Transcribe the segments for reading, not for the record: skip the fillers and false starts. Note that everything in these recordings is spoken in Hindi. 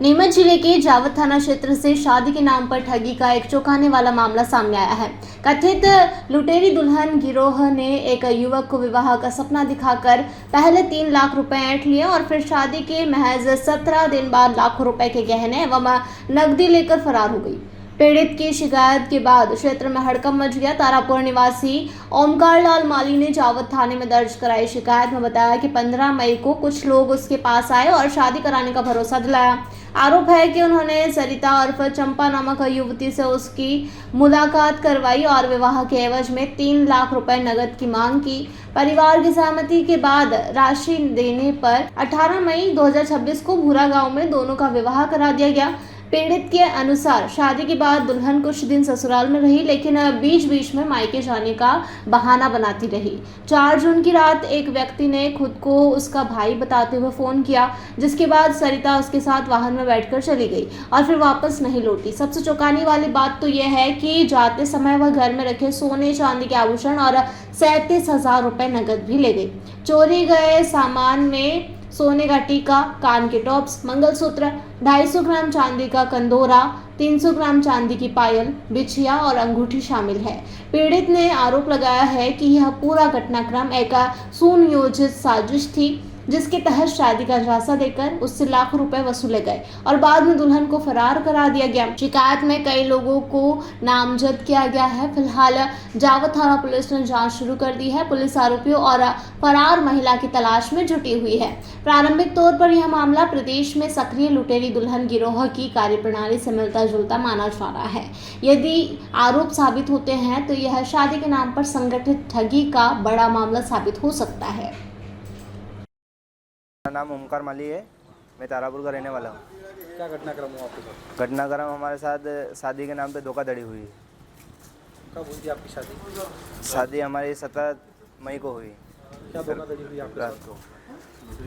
नीमच जिले के जावद थाना क्षेत्र से शादी के नाम पर ठगी का एक चौंकाने वाला मामला सामने आया है। कथित लुटेरी दुल्हन गिरोह ने एक युवक को विवाह का सपना दिखाकर पहले 3 लाख रुपए ऐंठ लिए और फिर शादी के महज 17 दिन बाद लाखों रुपए के गहने एवं नकदी लेकर फरार हो गई। पीड़ित की शिकायत के बाद क्षेत्र में हड़कंप मच गया। तारापुर निवासी ओमकार लाल माली ने जावद थाने में दर्ज कराई शिकायत में बताया कि 15 मई को कुछ लोग उसके पास आए और शादी कराने का भरोसा दिलाया। आरोप है कि उन्होंने सरिता उर्फ चंपा नामक युवती से उसकी मुलाकात करवाई और विवाह के एवज में 3 लाख रुपए नगद की मांग की। परिवार की सहमति के बाद राशि देने पर 18 मई 2026 को भूरा गांव में दोनों का विवाह करा दिया गया। पीड़ित के अनुसार शादी के बाद दुल्हन कुछ दिन ससुराल में रही, लेकिन बीच बीच में मायके जाने का बहाना बनाती रही। 4 जून की रात एक व्यक्ति ने खुद को उसका भाई बताते हुए फोन किया, जिसके बाद सरिता उसके साथ वाहन में बैठकर चली गई और फिर वापस नहीं लौटी। सबसे चौंकाने वाली बात तो यह है कि जाते समय वह घर में रखे सोने चांदी के आभूषण और 37,000 रुपए नकद भी ले गई। चोरी गए सामान में सोने का टीका, कान के टॉप्स, मंगलसूत्र, 250 ग्राम चांदी का कंदोरा, 300 ग्राम चांदी की पायल, बिछिया और अंगूठी शामिल है। पीड़ित ने आरोप लगाया है कि यह पूरा घटनाक्रम एक सुनियोजित साजिश थी, जिसके तहत शादी का झांसा देकर उससे लाखों रुपए वसूले गए और बाद में दुल्हन को फरार करा दिया गया। शिकायत में कई लोगों को नामजद किया गया है। फिलहाल जावद थाना पुलिस ने जांच शुरू कर दी है। पुलिस आरोपियों और फरार महिला की तलाश में जुटी हुई है। प्रारंभिक तौर पर यह मामला प्रदेश में सक्रिय लुटेरी दुल्हन गिरोह की कार्यप्रणाली से मिलता जुलता माना जा रहा है। यदि आरोप साबित होते हैं तो यह शादी के नाम पर संगठित ठगी का बड़ा मामला साबित हो सकता है। मेरा नाम ओमकार माली है। मैं तारापुर का रहने वाला हूँ। क्या घटनाक्रम हुआ आपके साथ? घटनाक्रम हमारे साथ शादी के नाम पे धोखाधड़ी हुई। कब हुई थी आपकी शादी? शादी हमारी 17 मई को हुई। क्या धोखाधड़ी हुई आपके रात साथ? को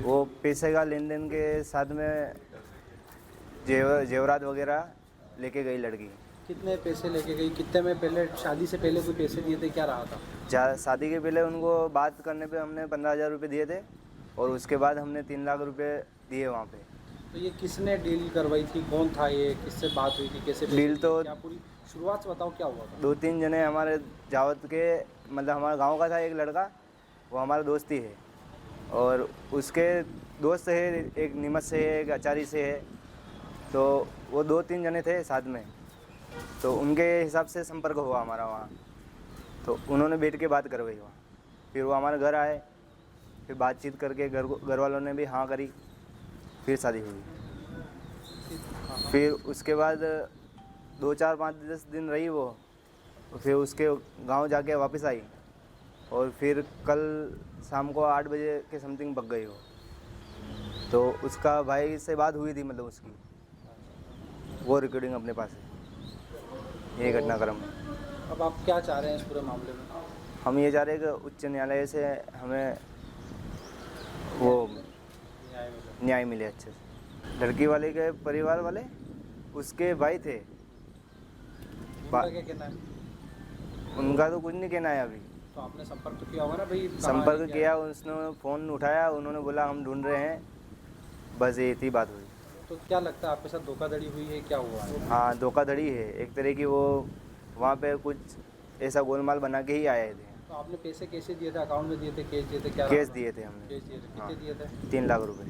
वो पैसे का लेन देन के साथ में जेवरात वगैरह लेके गई लड़की। कितने पैसे लेके गई? कितने में पहले शादी से पहले कोई पैसे दिए थे? क्या रहा था? शादी के पहले उनको बात करने पे हमने 15,000 रुपये दिए थे और उसके बाद हमने 3 लाख रुपए दिए वहाँ पे। तो ये किसने डील करवाई थी? कौन था ये? किससे बात हुई थी? कैसे डील तो क्या पूरी शुरुआत से बताओ, क्या हुआ था? 2-3 जने हमारे जावद के, मतलब हमारे गांव का था एक लड़का, वो हमारा दोस्ती है और उसके दोस्त है, एक नीमच से है, एक अचारी से है। तो वो 2-3 जने थे साथ में, तो उनके हिसाब से संपर्क हुआ हमारा वहाँ। तो उन्होंने बैठ के बात करवाई वहाँ। फिर वो हमारे घर आए, फिर बातचीत करके घर वालों ने भी हाँ करी, फिर शादी हुई। फिर उसके बाद 2-4-5-10 दिन रही वो, फिर उसके गांव जाके वापस आई और फिर कल शाम को 8 बजे के समथिंग भग गई वो। तो उसका भाई से बात हुई थी, मतलब उसकी वो रिकॉर्डिंग अपने पास है। ये घटनाक्रम है। अब आप क्या चाह रहे हैं इस पूरे मामले में? हम ये चाह रहे हैं कि उच्च न्यायालय से हमें वो न्याय मिले अच्छे से। लड़की वाले के परिवार वाले उसके भाई थे। उनका क्या कहना है? उनका तो कुछ नहीं कहना है अभी। तो आपने संपर्क तो किया होगा ना भाई? संपर्क किया, उसने फ़ोन उठाया, उन्होंने बोला हम ढूंढ रहे हैं, बस ये थी बात हुई। तो क्या लगता है आपके साथ धोखाधड़ी हुई है? क्या हुआ है? हाँ, धोखाधड़ी है एक तरह की। वो वहाँ पे कुछ ऐसा गोलमाल बना के ही आए थे। तो आपने पैसे कैसे दिए थे? अकाउंट में दिए थे? कैश दिए थे? क्या केस दिए थे हमने। कैश दिए थे? हाँ, कितने दिए थे? 3 लाख रुपए।